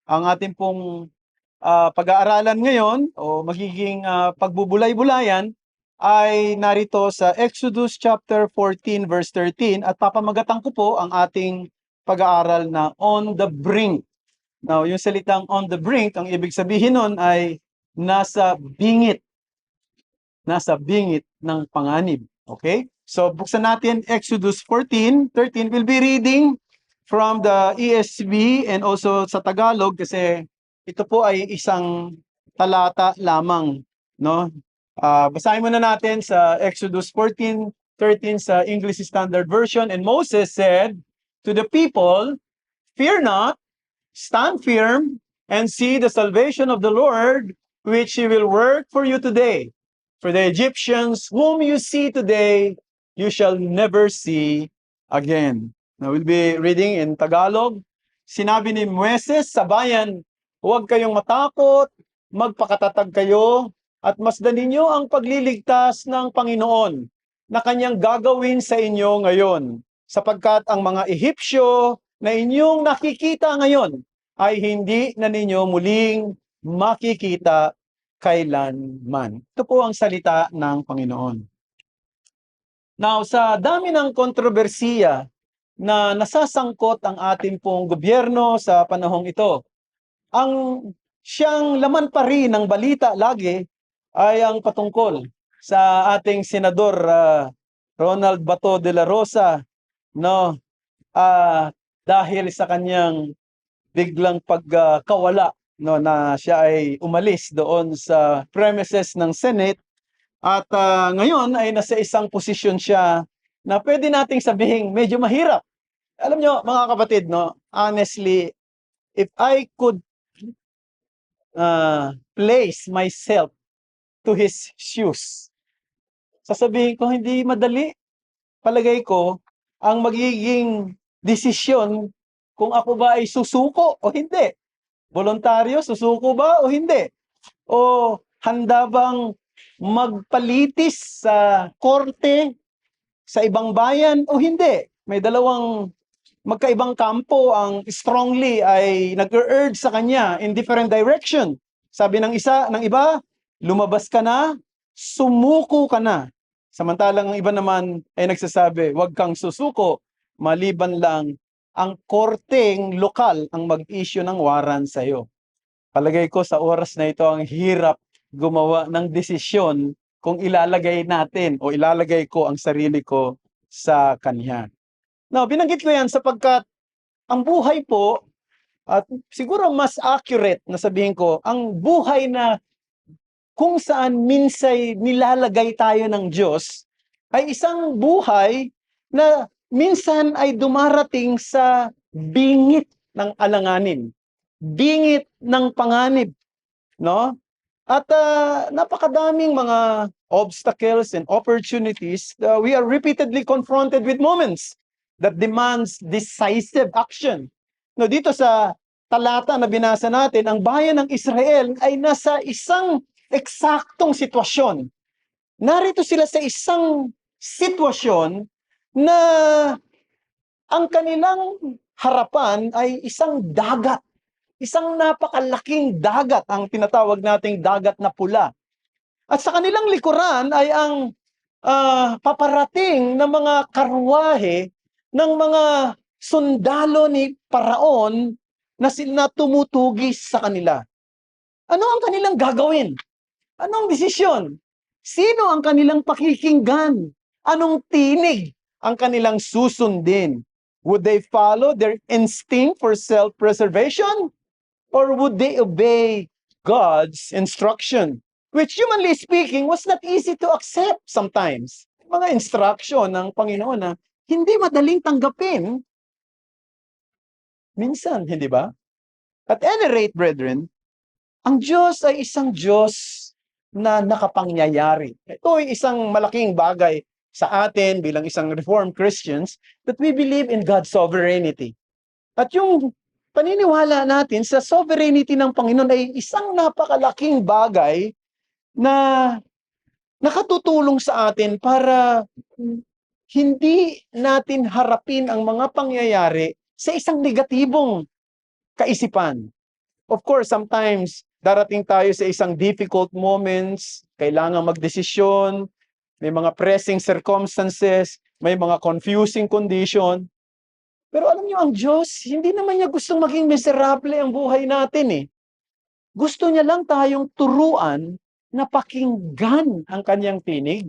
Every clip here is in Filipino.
Ang ating pong pag-aaralan ngayon o magiging pagbubulay-bulayan ay narito sa Exodus chapter 14 verse 13 at papamagatan ko po ang ating pag-aaral na on the brink. Now, yung salitang on the brink, ang ibig sabihin nun ay nasa bingit ng panganib. Okay? So, buksan natin Exodus 14:13. We'll be reading from the ESV and also sa Tagalog kasi ito po ay isang talata lamang, no? Basahin muna natin sa Exodus 14:13 sa English Standard Version. And Moses said to the people, "Fear not, stand firm, and see the salvation of the Lord, which he will work for you today. For the Egyptians whom you see today, you shall never see again." Now we'll be reading in Tagalog. Sinabi ni Moises sa bayan, "Huwag kayong matakot, magpakatatag kayo, at masdan ninyo ang pagliligtas ng Panginoon na kanyang gagawin sa inyo ngayon. Sapagkat ang mga Ehipsyo na inyong nakikita ngayon ay hindi na ninyo muling makikita kailanman." Ito po ang salita ng Panginoon. Now, sa dami ng kontrobersiya na nasasangkot ang ating pong gobyerno sa panahong ito, ang siyang laman pa rin ng balita lagi ay ang patungkol sa ating senador Ronald Bato de la Rosa, no? Dahil sa kanyang biglang pagkawala, no, na siya ay umalis doon sa premises ng Senate at ngayon ay nasa isang posisyon siya na pwede nating sabihin medyo mahirap. Alam nyo, mga kapatid, no, honestly, if I could place myself to his shoes, sasabihin ko hindi madali. Palagay ko, ang magiging desisyon kung ako ba ay susuko o hindi. Voluntaryo, susuko ba o hindi? O handa bang magpalitis sa korte sa ibang bayan o hindi? May dalawang magkaibang kampo ang strongly ay nag-urge sa kanya in different direction. Sabi ng iba, lumabas ka na, sumuko ka na. Samantalang ang iba naman ay nagsasabi, huwag kang susuko, maliban lang ang korteng lokal ang mag-issue ng warrant sa iyo. Palagay ko sa oras na ito ang hirap gumawa ng desisyon kung ilalagay natin o ilalagay ko ang sarili ko sa kanya. Now, binanggit ko yan sapagkat ang buhay po, at siguro mas accurate na sabihin ko, ang buhay na kung saan minsay nilalagay tayo ng Diyos ay isang buhay na minsan ay dumarating sa bingit ng alanganin, bingit ng panganib, no? At napakadaming mga obstacles and opportunities, we are repeatedly confronted with moments that demands decisive action. No, dito sa talata na binasa natin, ang bayan ng Israel ay nasa isang eksaktong sitwasyon. Narito sila sa isang sitwasyon na ang kanilang harapan ay isang dagat. Isang napakalaking dagat, ang tinatawag nating dagat na pula. At sa kanilang likuran ay ang paparating na mga karwahe ng mga sundalo ni Paraon na tumutugis sa kanila. Ano ang kanilang gagawin? Anong desisyon? Sino ang kanilang pakikinggan? Anong tinig ang kanilang susundin? Would they follow their instinct for self-preservation? Or would they obey God's instruction? Which, humanly speaking, was not easy to accept sometimes. Mga instruction ng Panginoon na hindi madaling tanggapin. Minsan, hindi ba? At any rate, brethren, ang Diyos ay isang Diyos na nakapangyayari. Ito ay isang malaking bagay sa atin bilang isang Reformed Christians that we believe in God's sovereignty. At yung paniniwala natin sa sovereignty ng Panginoon ay isang napakalaking bagay na nakatutulong sa atin para hindi natin harapin ang mga pangyayari sa isang negatibong kaisipan. Of course, sometimes darating tayo sa isang difficult moments, kailangan magdesisyon, may mga pressing circumstances, may mga confusing condition. Pero alam niyo, ang Diyos, hindi naman niya gustong maging miserable ang buhay natin eh. Gusto niya lang tayong turuan na pakinggan ang kanyang tinig,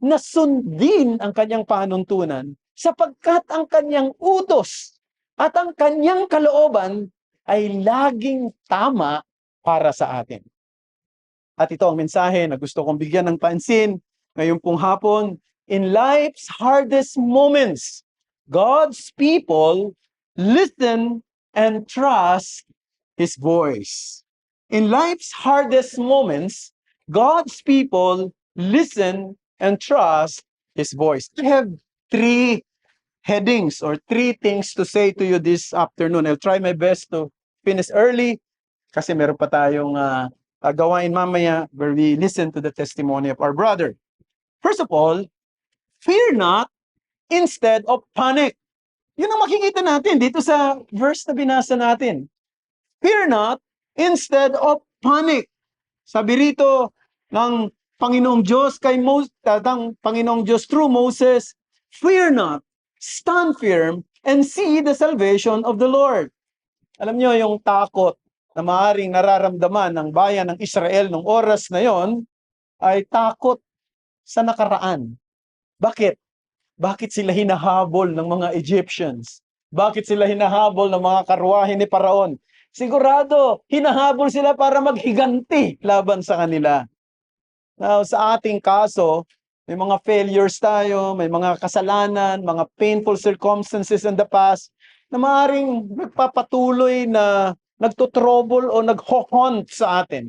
na sundin ang kanyang panuntunan, sapagkat ang kanyang utos at ang kanyang kalooban ay laging tama para sa atin. At ito ang mensahe na gusto kong bigyan ng pansin ngayon pong hapon. In life's hardest moments, God's people listen and trust His voice. In life's hardest moments, God's people listen and trust His voice. I have 3 headings or 3 things to say to you this afternoon. I'll try my best to finish early kasi meron pa tayong gawain mamaya where we listen to the testimony of our brother. First of all, fear not instead of panic. Yun ang makikita natin dito sa verse na binasa natin. Fear not instead of panic. Sabi rito ng Panginoong Diyos kay Panginoong Diyos through Moses, fear not, stand firm, and see the salvation of the Lord. Alam niyo, yung takot na maaaring nararamdaman ng bayan ng Israel nung oras na yon ay takot sa nakaraan. Bakit? Bakit sila hinahabol ng mga Egyptians? Bakit sila hinahabol ng mga karwahe ni Paraon? Sigurado, hinahabol sila para maghiganti laban sa kanila. Now, sa ating kaso, may mga failures tayo, may mga kasalanan, mga painful circumstances in the past na maaaring nagpapatuloy na nagtotrouble o naghohont sa atin.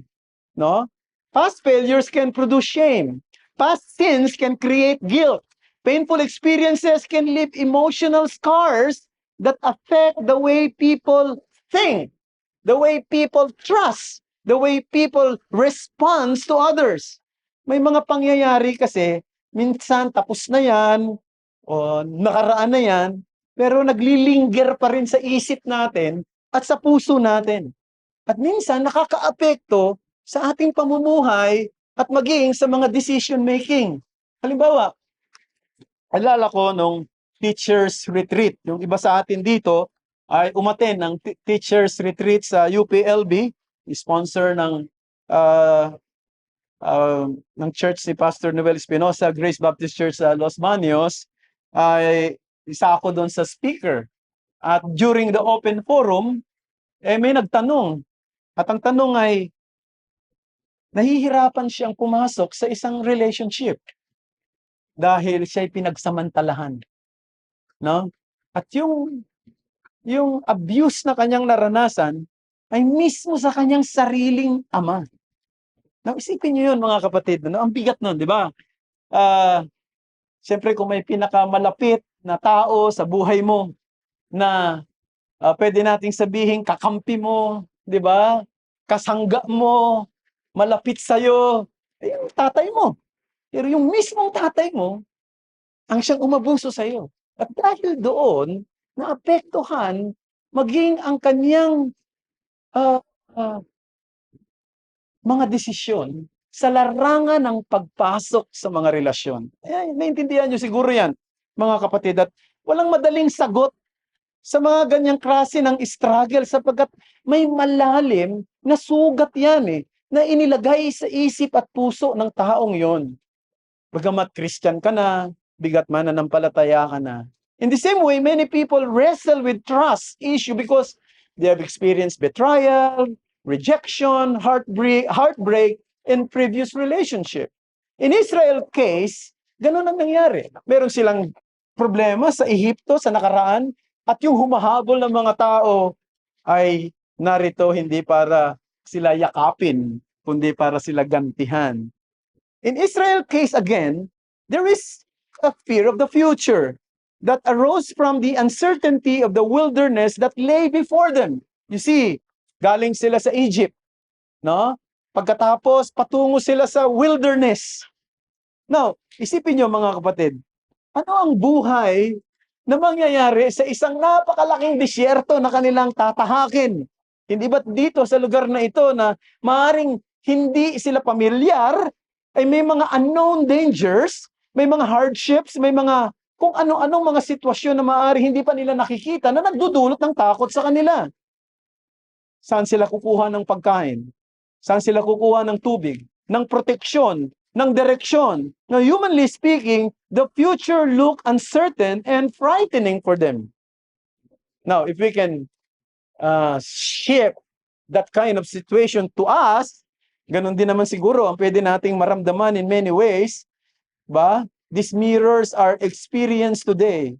No? Past failures can produce shame. Past sins can create guilt. Painful experiences can leave emotional scars that affect the way people think, the way people trust, the way people respond to others. May mga pangyayari kasi, minsan tapos na yan, o nakaraan na yan, pero naglilinger pa rin sa isip natin at sa puso natin. At minsan nakakaapekto sa ating pamumuhay at maging sa mga decision making. Halimbawa, alala ko nung teachers retreat, yung iba sa atin dito ay umattend ng teachers retreat sa UPLB, sponsor ng church ni Pastor Noel Espinosa, Grace Baptist Church sa Los Baños, ay isa ako doon sa speaker. At during the open forum, may nagtanong. At ang tanong ay, nahihirapan siyang pumasok sa isang relationship dahil siya'y pinagsamantalahan. No? At yung abuse na kanyang naranasan ay mismo sa kanyang sariling ama. Now, isipin niyo yun, mga kapatid. No? Ang bigat nun, di ba? Siyempre, kung may pinakamalapit na tao sa buhay mo na pwede nating sabihin kakampi mo, di ba? Kasangga mo, malapit sa'yo, yung tatay mo. Pero yung mismong tatay mo, ang siyang umabuso sa'yo. At dahil doon, naapektuhan maging ang kanyang mga desisyon sa larangan ng pagpasok sa mga relasyon. Naintindihan nyo siguro yan, mga kapatid, at walang madaling sagot sa mga ganyang klase ng struggle sapagkat may malalim na sugat yan na inilagay sa isip at puso ng taong yon. Bagamat Christian ka na, bigat mananampalataya ka na. In the same way, many people wrestle with trust issue because they have experienced betrayal, rejection, heartbreak in previous relationship. In Israel case, ganun ang nangyari. Meron silang problema sa Ehipto sa nakaraan at yung humahabol ng mga tao ay narito hindi para sila yakapin, kundi para sila gantihan. In Israel case again, there is a fear of the future that arose from the uncertainty of the wilderness that lay before them. You see, galing sila sa Egypt, no? Pagkatapos, patungo sila sa wilderness. Now, isipin nyo mga kapatid, ano ang buhay na mangyayari sa isang napakalaking disyerto na kanilang tatahakin? Hindi ba't dito sa lugar na ito na maaaring hindi sila pamilyar, ay may mga unknown dangers, may mga hardships, may mga kung ano-anong mga sitwasyon na maaaring hindi pa nila nakikita na nagdudulot ng takot sa kanila. Saan sila kukuha ng pagkain? Saan sila kukuha ng tubig, ng proteksyon, ng direksyon? Now, humanly speaking, the future look uncertain and frightening for them. Now, if we can shift that kind of situation to us, ganun din naman siguro ang pwede nating maramdaman in many ways, ba? These mirrors are experienced today.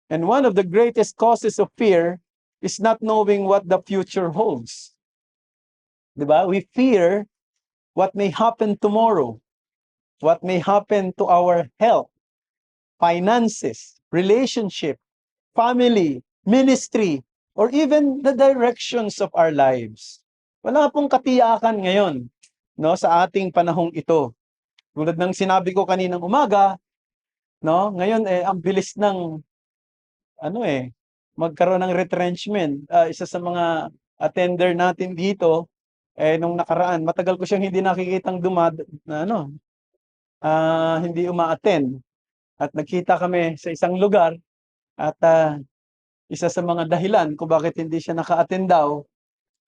And one of the greatest causes of fear is not knowing what the future holds. Diba? We fear what may happen tomorrow, what may happen to our health, finances, relationship, family, ministry, or even the directions of our lives. Wala pong katiyakan ngayon, no, sa ating panahong ito. Tulad ng sinabi ko kaninang umaga, no, ngayon ang bilis ng magkaroon ng retrenchment. Isa sa mga attender natin dito nung nakaraan, matagal ko siyang hindi nakikitang hindi uma-attend. At nagkita kami sa isang lugar at isa sa mga dahilan kung bakit hindi siya naka-attend daw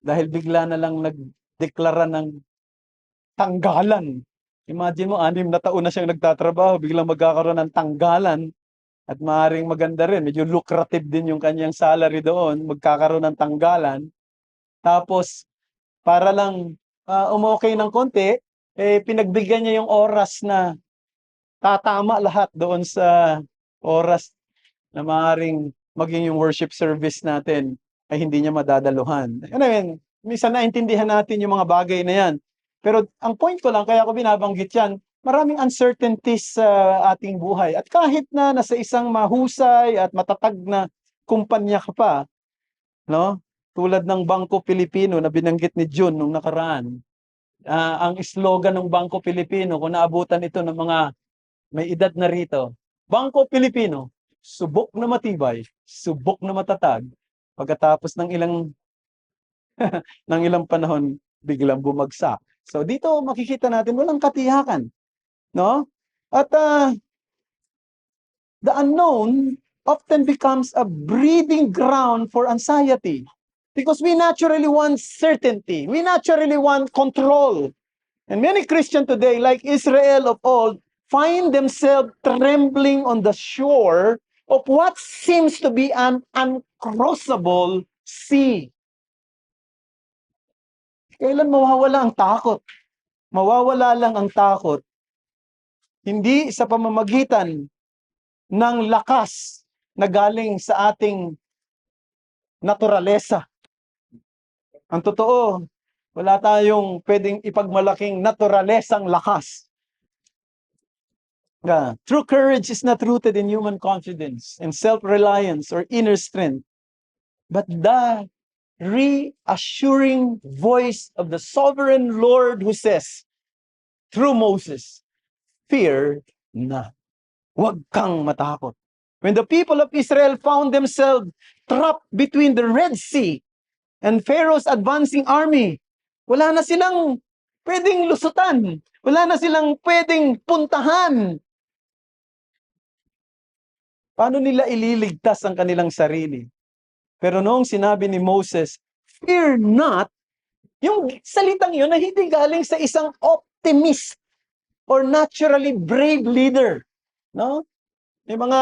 dahil bigla na lang nagdeklara ng tanggalan. Imagine mo, 6 na taon na siyang nagtatrabaho, biglang magkakaroon ng tanggalan at maaaring maganda rin, medyo lucrative din yung kanyang salary doon, magkakaroon ng tanggalan. Tapos, para lang umokay ng konti, pinagbigyan niya yung oras na tatama lahat doon sa oras na maaaring maging yung worship service natin ay hindi niya madadaluhan. I mean, minsan naintindihan natin yung mga bagay na yan. Pero ang point ko lang, kaya ko binabanggit yan, maraming uncertainties sa ating buhay. At kahit na nasa isang mahusay at matatag na kumpanya ka pa, no? Tulad ng Bangko Pilipino na binanggit ni June nung nakaraan. Ang slogan ng Bangko Pilipino, kung naabutan ito ng mga may edad na rito, Bangko Pilipino, subok na matibay, subok na matatag. Pagkatapos ng ilang panahon, biglang bumagsak. So dito makikita natin walang katiyakan, no? At the unknown often becomes a breeding ground for anxiety because we naturally want certainty. We naturally want control. And many Christians today, like Israel of old, find themselves trembling on the shore of what seems to be an uncrossable sea. Kailan mawawala ang takot? Mawawala lang ang takot. Hindi sa pamamagitan ng lakas na galing sa ating naturalesa. Ang totoo, wala tayong pwedeng ipagmalaking naturalesang lakas. True courage is not rooted in human confidence and self-reliance or inner strength, but the reassuring voice of the sovereign Lord who says, through Moses, fear not. Huwag kang matakot. When the people of Israel found themselves trapped between the Red Sea and Pharaoh's advancing army, wala na silang pwedeng lusutan. Wala na silang pwedeng puntahan. Paano nila ililigtas ang kanilang sarili? Pero noong sinabi ni Moses, fear not, yung salitang yun na hindi galing sa isang optimist or naturally brave leader. No? May mga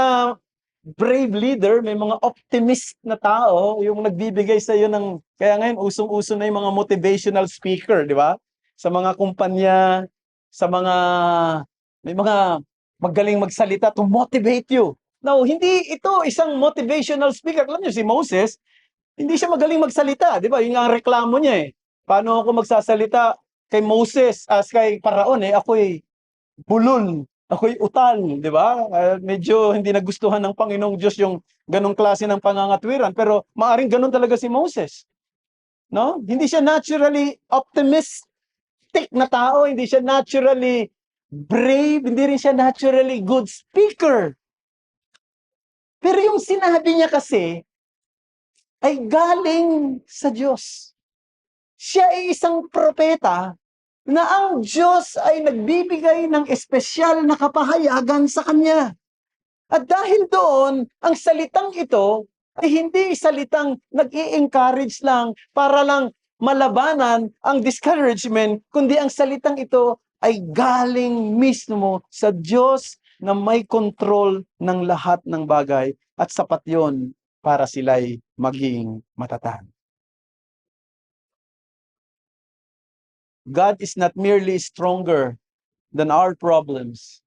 brave leader, may mga optimist na tao, yung nagbibigay sa iyo ng, kaya ngayon usong-uso na yung mga motivational speaker, di ba? Sa mga kumpanya, sa mga, may mga magaling magsalita to motivate you. Now, hindi ito isang motivational speaker. Alam niyo, si Moses, hindi siya magaling magsalita, di ba? Yun ang reklamo niya eh. Paano ako magsasalita kay Moses as kay Paraon ako'y bulol, ako'y utal, di ba? Medyo hindi nagustuhan ng Panginoong Diyos yung ganong klase ng pangangatwiran, pero maaring ganon talaga si Moses. No? Hindi siya naturally optimistic na tao, hindi siya naturally brave, hindi rin siya naturally good speaker. Pero yung sinabi niya kasi, ay galing sa Diyos. Siya ay isang propeta na ang Diyos ay nagbibigay ng espesyal na kapahayagan sa kanya. At dahil doon, ang salitang ito ay hindi salitang nag-i-encourage lang para lang malabanan ang discouragement, kundi ang salitang ito ay galing mismo sa Diyos na may control ng lahat ng bagay at sapat yon para sila'y maging matatag. God is not merely stronger than our problems.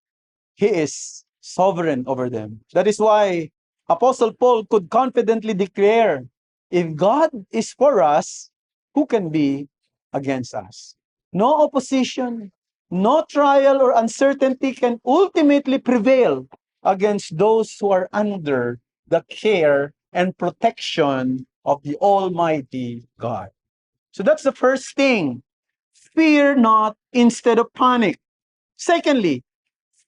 He is sovereign over them. That is why Apostle Paul could confidently declare, if God is for us, who can be against us? No opposition, no trial or uncertainty can ultimately prevail against those who are under the care and protection of the Almighty God. So that's the first thing. Fear not instead of panic. Secondly,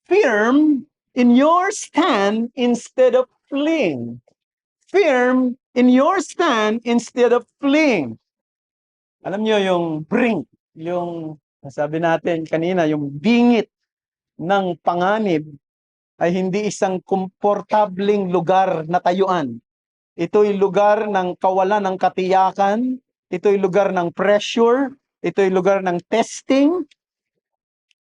firm in your stand instead of fleeing. Firm in your stand instead of fleeing. Alam niyo yung brink, yung sabi natin kanina, yung bingit ng panganib ay hindi isang komportabling lugar na tayuan. Ito'y lugar ng kawalan ng katiyakan, ito'y lugar ng pressure, ito'y lugar ng testing,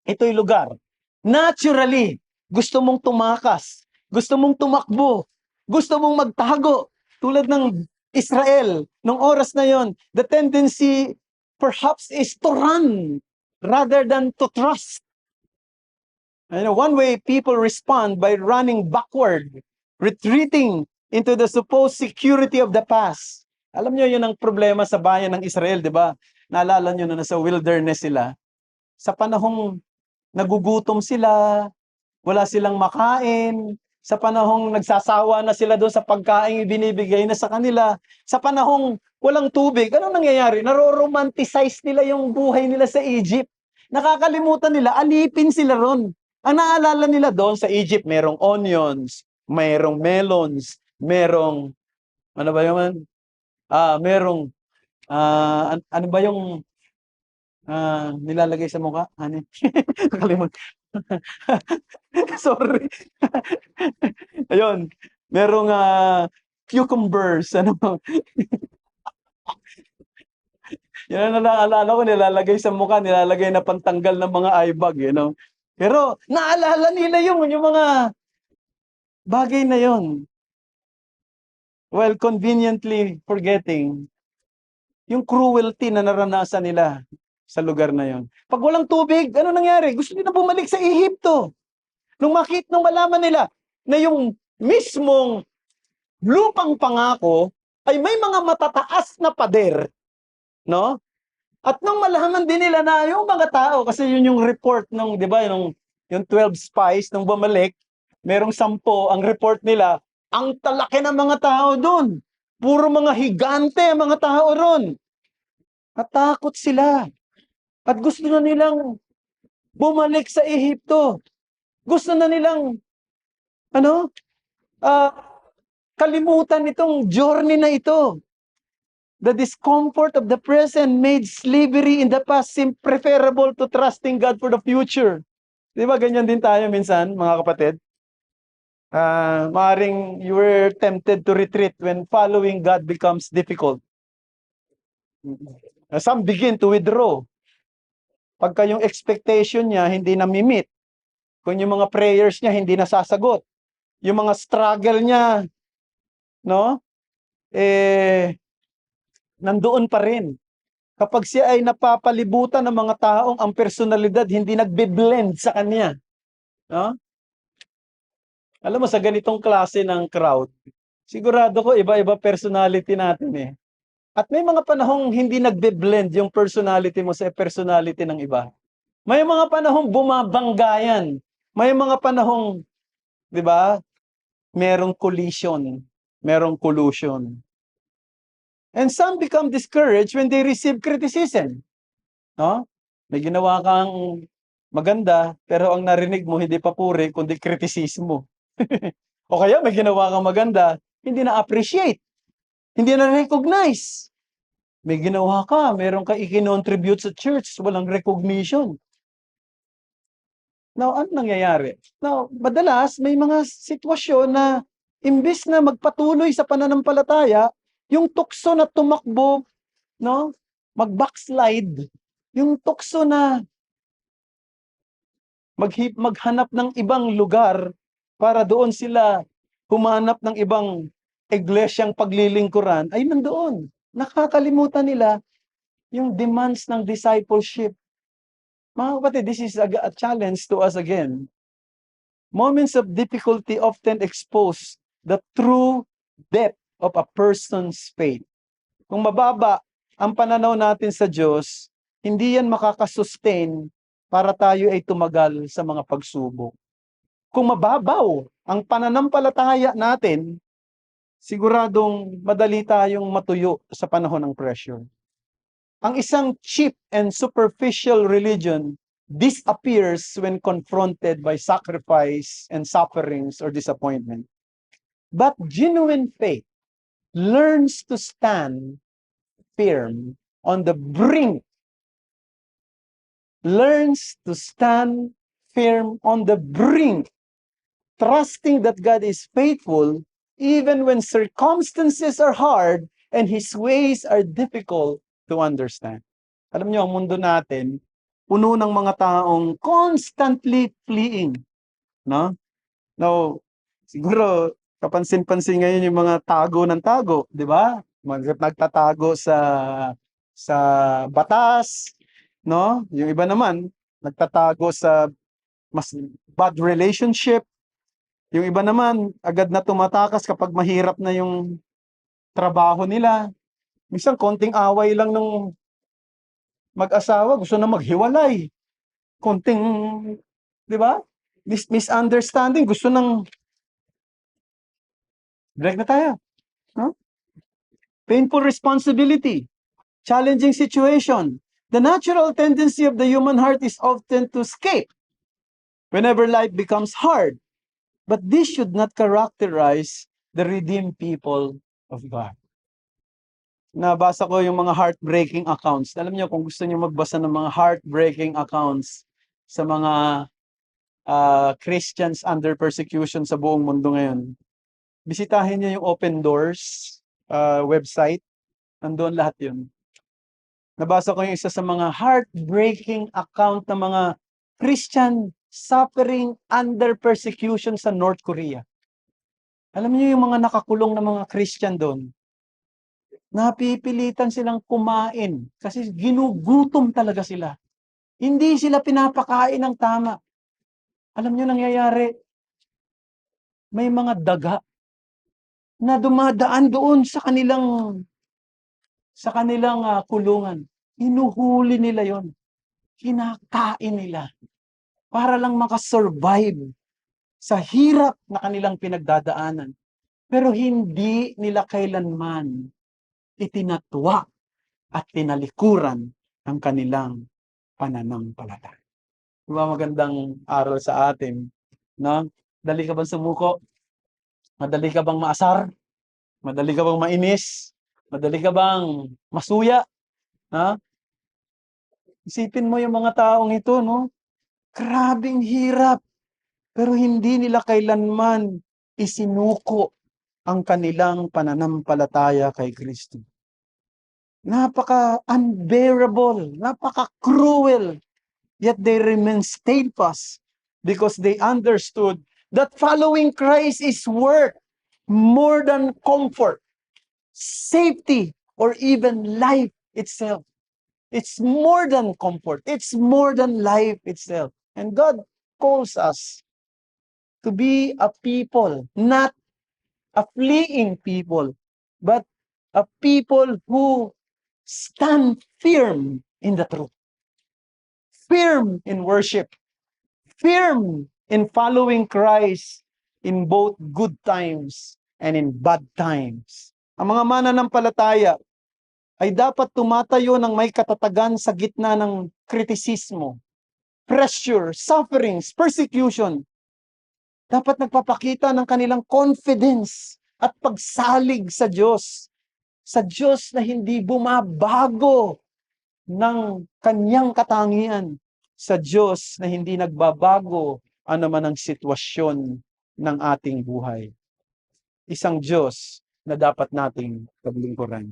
ito'y lugar. Naturally, gusto mong tumakas, gusto mong tumakbo, gusto mong magtago. Tulad ng Israel, nung oras na yon, the tendency perhaps is to run rather than to trust. One way people respond by running backward, retreating into the supposed security of the past. Alam niyo yun ang problema sa bayan ng Israel, di ba? Naalala niyo na nasa wilderness sila. Sa panahong nagugutom sila, wala silang makain, sa panahong nagsasawa na sila doon sa pagkain ibinibigay na sa kanila, sa panahong walang tubig, ano nangyayari? Naro-romanticize nila yung buhay nila sa Egypt. Nakakalimutan nila, alipin sila ron. Ang naalala nila doon sa Egypt, merong onions, merong melons, merong, ano ba yun? Merong, ano ba yung nilalagay sa mukha? Ano? Nakalimutan. Sorry. Ayun, merong cucumbers, ano. Yan ang naalala ko, nilalagay sa mukha, nilalagay na pantanggal ng mga eye bag, Pero naalala nila yung mga bagay na yon, while conveniently forgetting yung cruelty na naranasan nila sa lugar na yon. Pag walang tubig, ano nangyari? Gusto nila bumalik sa Ehipto. Nung malaman nila na yung mismong lupang pangako ay may mga matataas na pader, no? At nung malaman din nila na yung mga tao, kasi yun yung report ng, di ba, yung 12 spies nung bumalik, merong 10, ang report nila, ang talaki ng mga tao doon. Puro mga higante ang mga tao ron. Natakot sila. At gusto na nilang bumalik sa Ehipto. Gusto na nilang, kalimutan itong journey na ito. The discomfort of the present made slavery in the past seem preferable to trusting God for the future. Di ba ganyan din tayo minsan, mga kapatid? Maaring you were tempted to retreat when following God becomes difficult. Some begin to withdraw. Pagka yung expectation niya hindi na-meet, kung yung mga prayers niya hindi nasasagot, yung mga struggle niya, nandoon pa rin. Kapag siya ay napapalibutan ng mga taong ang personalidad hindi nagbe-blend sa kanya. No? Alam mo, sa ganitong klase ng crowd, sigurado ko iba-iba personality natin eh. At may mga panahong hindi nagbe-blend yung personality mo sa personality ng iba. May mga panahong bumabanggayan. May mga panahong, di ba, merong collision, merong collusion. And some become discouraged when they receive criticism. No? May ginawa kang maganda, pero ang narinig mo hindi papuri, kundi kritisismo. O kaya may ginawa kang maganda, hindi na-appreciate. Hindi na-recognize. May ginawa ka, meron ka i-contribute sa church, walang recognition. Now, ano nangyayari? Now, madalas may mga sitwasyon na imbis na magpatuloy sa pananampalataya, yung tukso na tumakbo, no? Mag-backslide, yung tukso na maghanap ng ibang lugar para doon sila humanap ng ibang iglesyang paglilingkuran, ay nandoon. Nakakalimutan nila yung demands ng discipleship. Mga kapatid, this is a challenge to us again. Moments of difficulty often expose the true depth of a person's faith. Kung mababa ang pananaw natin sa Diyos, hindi yan makakasustain para tayo ay tumagal sa mga pagsubok. Kung mababaw ang pananampalataya natin, siguradong madali tayong matuyo sa panahon ng pressure. Ang isang cheap and superficial religion disappears when confronted by sacrifice and sufferings or disappointment. But genuine faith learns to stand firm on the brink. Learns to stand firm on the brink, trusting that God is faithful even when circumstances are hard and His ways are difficult to understand. Alam niyo, ang mundo natin, puno ng mga taong constantly fleeing. No? Now, siguro, kapansin-pansin ngayon yung mga tago ng tago, di ba? Nagtatago sa batas, no? Yung iba naman, nagtatago sa mas bad relationship. Yung iba naman, agad na tumatakas kapag mahirap na yung trabaho nila. Minsan, konting away lang ng mag-asawa, gusto na maghiwalay. Konting, di ba? Misunderstanding, gusto ng break na tayo. No? Painful responsibility, challenging situation. The natural tendency of the human heart is often to escape whenever life becomes hard. But this should not characterize the redeemed people of God. Nabasa ko yung mga heartbreaking accounts. Alam niyo, kung gusto niyo magbasa ng mga heartbreaking accounts sa mga Christians under persecution sa buong mundo ngayon, bisitahin niyo yung Open Doors website. Nandoon lahat yun. Nabasa ko yung isa sa mga heartbreaking account ng mga Christian suffering under persecution sa North Korea. Alam niyo yung mga nakakulong na mga Christian doon, napipilitan silang kumain kasi ginugutom talaga sila. Hindi sila pinapakain ng tama. Alam niyo nangyayari, may mga daga na dumadaan doon sa kanilang kulungan. Hinuhuli nila yon, kinakain nila para lang makasurvive sa hirap na kanilang pinagdadaanan. Pero hindi nila kailanman itinatwa at tinalikuran ang kanilang pananampalataya. Diba magandang aral sa atin? No? Dali ka bang sumuko? Madali ka bang maasar? Madali ka bang mainis? Madali ka bang masuya? Ha? Isipin mo yung mga taong ito, no? Grabing hirap. Pero hindi nila kailanman isinuko ang kanilang pananampalataya kay Kristo. Napaka-unbearable, napaka-cruel, yet they remain steadfast because they understood that following Christ is worth more than comfort, safety, or even life itself. It's more than comfort. It's more than life itself. And God calls us to be a people, not a fleeing people, but a people who stand firm in the truth, firm in worship, firm in following Christ in both good times and in bad times. Ang mga mananampalataya ay dapat tumatayo ng may katatagan sa gitna ng kritisismo, pressure, sufferings, persecution. Dapat nagpapakita ng kanilang confidence at pagsalig sa Diyos sa Diyos na hindi bumabago ng kanyang katangian, sa Diyos na hindi nagbabago ano man ang sitwasyon ng ating buhay. Isang Diyos na dapat nating paglingkuran.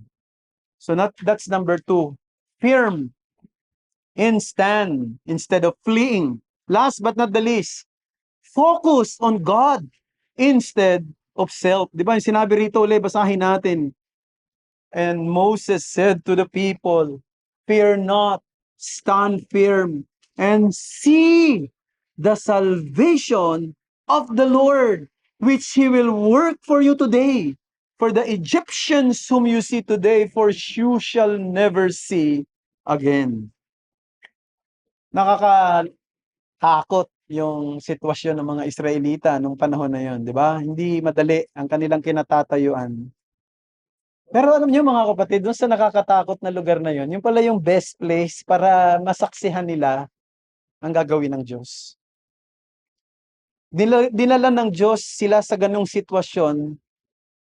So that's number 2. Firm and stand instead of fleeing. Last but not the least, focus on God instead of self. Di ba yung sinabi rito ulit, basahin natin. And Moses said to the people, fear not, stand firm, and see the salvation of the Lord, which He will work for you today. For the Egyptians whom you see today, for you shall never see again. Nakakatakot yung sitwasyon ng mga Israelita nung panahon na yon, di ba? Hindi madali ang kanilang kinatatayuan. Pero alam niyo mga kapatid, doon sa nakakatakot na lugar na yon, yung pala yung best place para masaksihan nila ang gagawin ng Diyos. Dinala ng Diyos sila sa ganung sitwasyon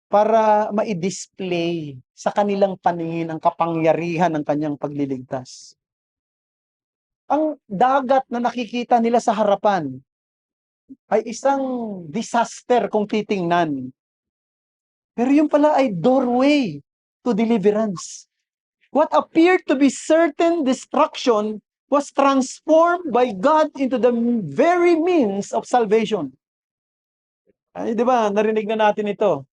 para ma-display sa kanilang paningin ang kapangyarihan ng kanyang pagliligtas. Ang dagat na nakikita nila sa harapan ay isang disaster kung titingnan. Pero yung pala ay doorway to deliverance. What appeared to be certain destruction was transformed by God into the very means of salvation. Ay, di ba? Narinig na natin ito.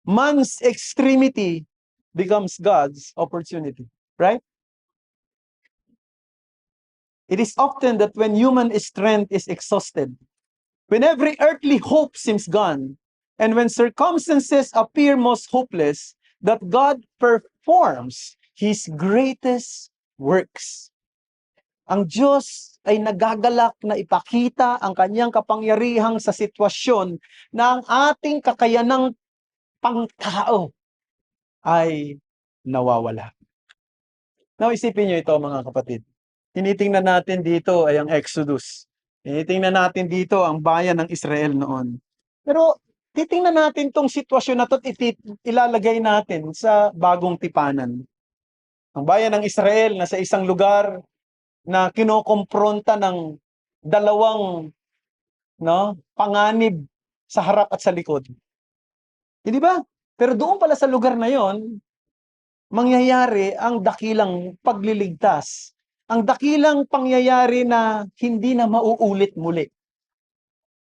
Man's extremity becomes God's opportunity. Right? It is often that when human strength is exhausted, when every earthly hope seems gone, and when circumstances appear most hopeless, that God performs His greatest works. Ang Diyos ay nagagalak na ipakita ang kanyang kapangyarihang sa sitwasyon na ang ating kakayanang pangtao ay nawawala. Now, isipin nyo ito mga kapatid. Tinitingnan natin dito ay ang Exodus. Tinitingnan natin dito ang bayan ng Israel noon. Pero titingnan natin tong sitwasyon na to at ilalagay natin sa bagong tipanan. Ang bayan ng Israel na sa isang lugar na kinokompronta ng dalawang panganib sa harap at sa likod. Hindi ba? Pero doon pala sa lugar na yon, mangyayari ang dakilang pagliligtas. Ang dakilang pangyayari na hindi na mauulit muli.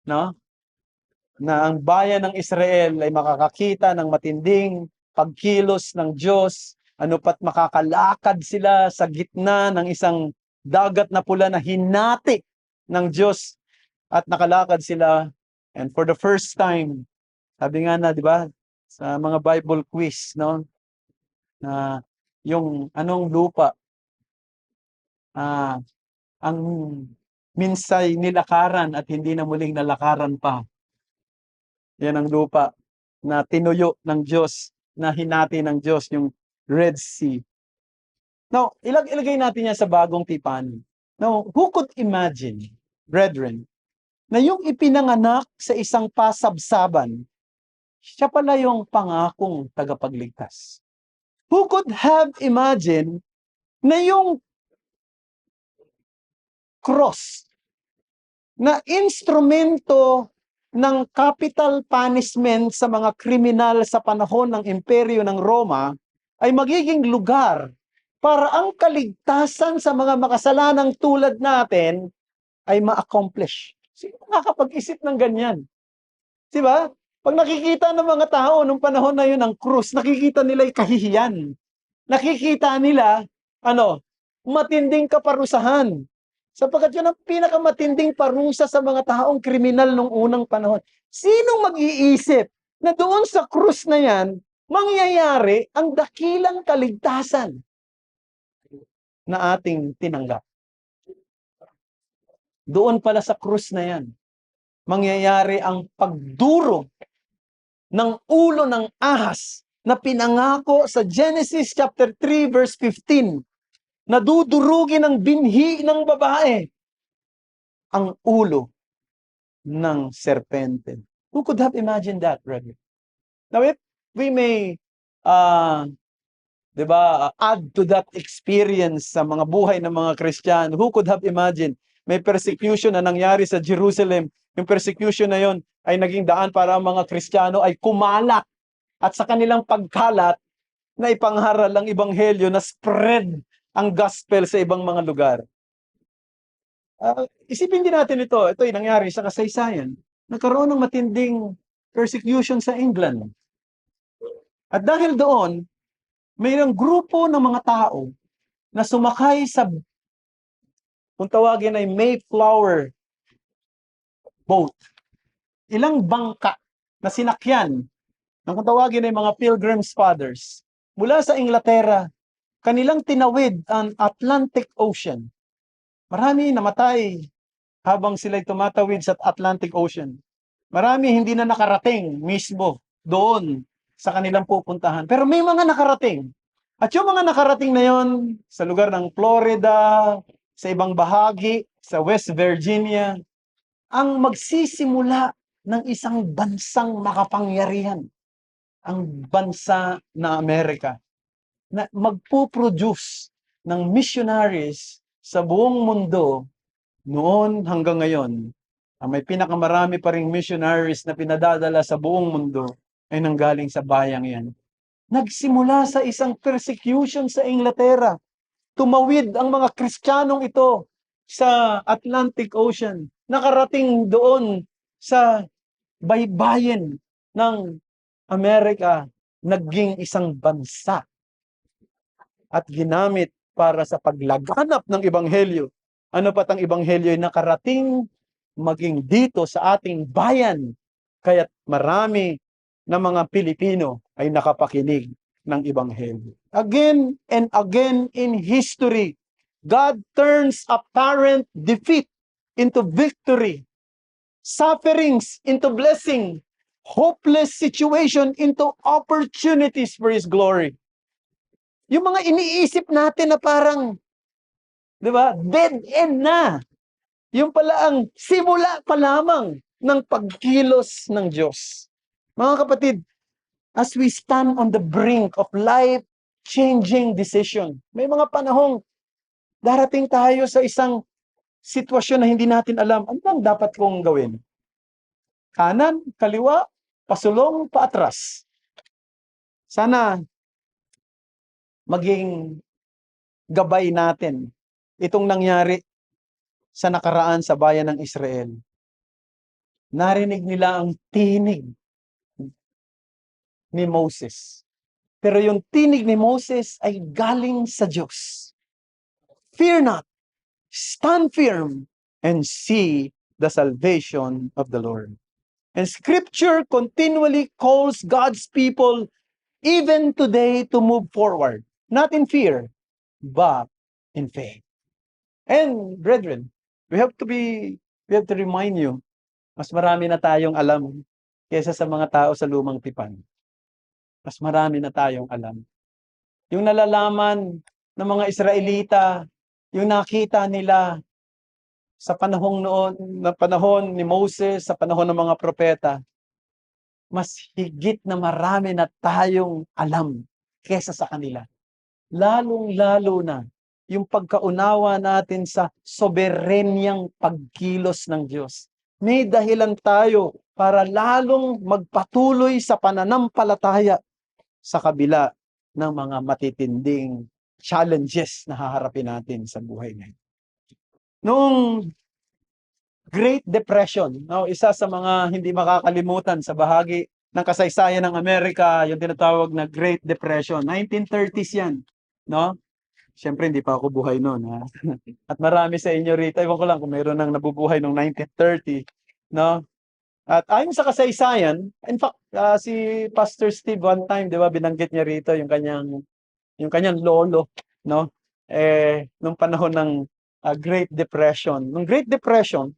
No? Na ang bayan ng Israel ay makakakita ng matinding pagkilos ng Diyos, ano pat makakalakad sila sa gitna ng isang dagat na pula na hinati ng Diyos at nakalakad sila. And for the first time, sabi nga na, di ba, sa mga Bible quiz, no, na yung anong lupa, ang minsay nilakaran at hindi na muling nalakaran pa. Yan ang lupa na tinuyo ng Diyos, na hinati ng Diyos, yung Red Sea. Now, ilagay natin yan sa bagong tipan. Now, who could imagine, brethren, na yung ipinanganak sa isang pasabsaban, siya pala yung pangakong tagapagligtas? Who could have imagined na yung cross na instrumento ng capital punishment sa mga kriminal sa panahon ng imperyo ng Roma ay magiging lugar para ang kaligtasan sa mga makasalanang tulad natin ay ma-accomplish? Sino nakakapag-isip ng ganyan? Diba? Pag nakikita ng mga tao nung panahon na yun ang krus, nakikita nila yung kahihiyan. Nakikita nila, matinding kaparusahan. Sapagkat yun ang pinakamatinding parusa sa mga taong kriminal nung unang panahon. Sinong mag-iisip na doon sa krus na yan, mangyayari ang dakilang kaligtasan na ating tinanggap? Doon pala sa krus na yan, mangyayari ang pagdurog ng ulo ng ahas na pinangako sa Genesis chapter 3 verse 15. Nadudurugin ng binhi ng babae ang ulo ng serpente. Who could have imagined that, brother? Now, if we may ah, 'di ba, add to that experience sa mga buhay ng mga Kristiyano. Who could have imagined may persecution na nangyari sa Jerusalem. Yung persecution na yon ay naging daan para ang mga Kristiyano ay kumalat at sa kanilang pagkalat na ipangharal ang ebanghelyo, na spread ang gospel sa ibang mga lugar. Isipin din natin ito. Ito ay nangyari sa kasaysayan. Nagkaroon ng matinding persecution sa England. At dahil doon, mayroong grupo ng mga tao na sumakay sa, kung tawagin ay Mayflower boat. Ilang bangka na sinakyan ng kung tawagin ay mga Pilgrim's Fathers. Mula sa Inglaterra, kanilang tinawid ang Atlantic Ocean. Marami namatay habang sila'y tumatawid sa Atlantic Ocean. Marami hindi na nakarating mismo doon sa kanilang pupuntahan. Pero may mga nakarating. At yung mga nakarating na yon sa lugar ng Florida, sa ibang bahagi, sa West Virginia, ang magsisimula ng isang bansang makapangyarihan, ang bansa na Amerika, na magpuproduce ng missionaries sa buong mundo noon hanggang ngayon. Ang may pinakamarami pa ring missionaries na pinadadala sa buong mundo ay nanggaling sa bayang yan. Nagsimula sa isang persecution sa Inglaterra. Tumawid ang mga Kristiyanong ito sa Atlantic Ocean. Nakarating doon sa baybayin ng Amerika, naging isang bansa at ginamit para sa paglaganap ng ebanghelyo. Ano pat ang ebanghelyo ay nakarating maging dito sa ating bayan. Kaya't marami na mga Pilipino ay nakapakinig ng ebanghelyo. Again and again in history, God turns apparent defeat into victory, sufferings into blessing, hopeless situation into opportunities for His glory. Yung mga iniisip natin na parang, di ba, dead end na. Yung pala ang simula pa lamang ng pagkilos ng Diyos. Mga kapatid, as we stand on the brink of life-changing decision, may mga panahong darating tayo sa isang sitwasyon na hindi natin alam, ano bang dapat kong gawin? Kanan, kaliwa, pasulong, paatras. Sana maging gabay natin itong nangyari sa nakaraan sa bayan ng Israel. Narinig nila ang tinig ni Moses. Pero yung tinig ni Moses ay galing sa Diyos. Fear not, stand firm, and see the salvation of the Lord. And Scripture continually calls God's people even today to move forward, not in fear, but in faith. And brethren, we have to remind you, mas marami na tayong alam kaysa sa mga tao sa lumang tipan. Mas marami na tayong alam. Yung nalalaman ng mga Israelita, yung nakita nila sa panahon ni Moses, sa panahon ng mga propeta, mas higit na marami na tayong alam kaysa sa kanila. Lalong-lalo na yung pagkaunawa natin sa soberenyang pagkilos ng Diyos. May dahilan tayo para lalong magpatuloy sa pananampalataya sa kabila ng mga matitinding challenges na haharapin natin sa buhay ngayon. Noong Great Depression, isa sa mga hindi makakalimutan sa bahagi ng kasaysayan ng Amerika, yung tinatawag na Great Depression. 1930s yan, no? Siyempre, hindi pa ako buhay noon. Ha? At marami sa inyo rito, ewan ko lang kung mayroon nang nabubuhay noong 1930, no? At ayon sa kasaysayan, in fact, si Pastor Steve one time, di ba, binanggit niya rito yung kanyang lolo, no? Nung panahon ng Great Depression. Nung Great Depression,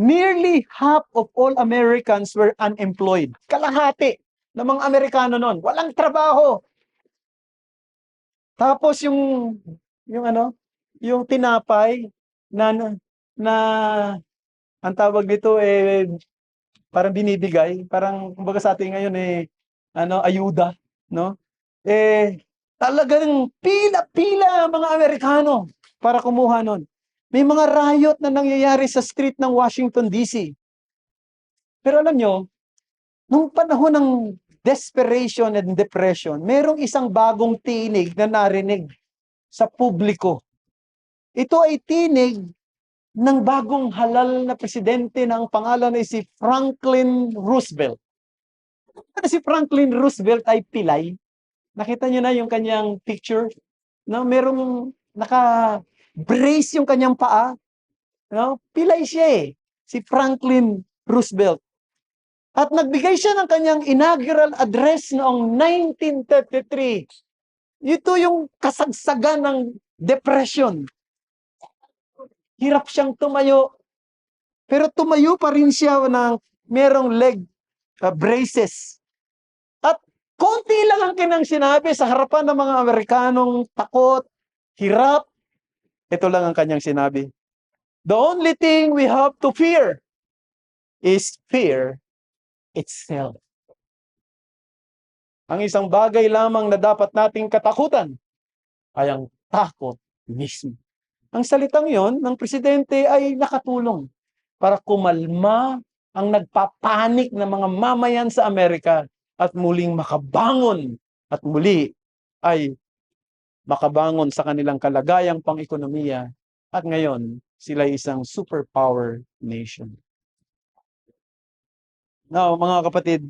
nearly half of all Americans were unemployed. Kalahati ng mga Amerikano noon, walang trabaho. Tapos yung tinapay na ang tawag dito parang binibigay, parang kumbaga sa atin ngayon ayuda, no? Talagang pila-pila mga Amerikano para kumuha nun. May mga riot na nangyayari sa street ng Washington, D.C. Pero alam nyo, nung panahon ng desperation and depression, merong isang bagong tinig na narinig sa publiko. Ito ay tinig ng bagong halal na presidente na ang pangalan ay si Franklin Roosevelt. Si Franklin Roosevelt ay pilay. Nakita niyo na yung kanyang picture? No, merong naka-brace yung kanyang paa. No? Pilay siya eh. Si Franklin Roosevelt. At nagbigay siya ng kanyang inaugural address noong 1933. Ito yung kasagsagan ng depression. Hirap siyang tumayo. Pero tumayo pa rin siya ng merong leg braces. At konti lang ang kinang sinabi sa harapan ng mga Amerikanong takot, hirap. Ito lang ang kanyang sinabi. The only thing we have to fear is fear itself. Ang isang bagay lamang na dapat nating katakutan ay ang takot mismo. Ang salitang yon ng presidente ay nakatulong para kumalma ang nagpapanik ng mga mamayan sa Amerika at muling makabangon at muli ay makabangon sa kanilang kalagayang pang-ekonomiya at ngayon sila isang superpower nation. Now, mga kapatid,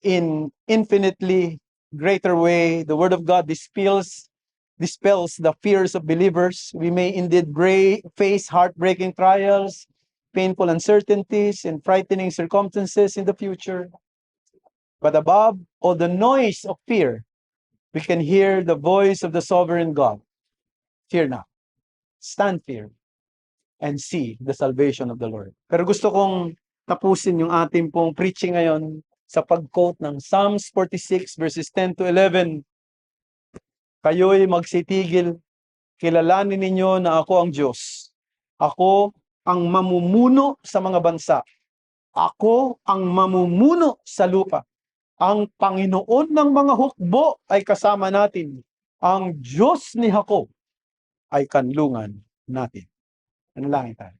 in infinitely greater way, the Word of God dispels the fears of believers. We may indeed face heartbreaking trials, painful uncertainties, and frightening circumstances in the future. But above all the noise of fear, we can hear the voice of the sovereign God. Fear not. Stand firm and see the salvation of the Lord. Pero gusto kong tapusin yung ating pong preaching ngayon sa pag-quote ng Psalms 46 verses 10 to 11. Kayo'y magsitigil, kilalanin ninyo na ako ang Diyos. Ako ang mamumuno sa mga bansa. Ako ang mamumuno sa lupa. Ang Panginoon ng mga hukbo ay kasama natin. Ang Diyos ni Jacob ay kanlungan natin. Manalangin tayo.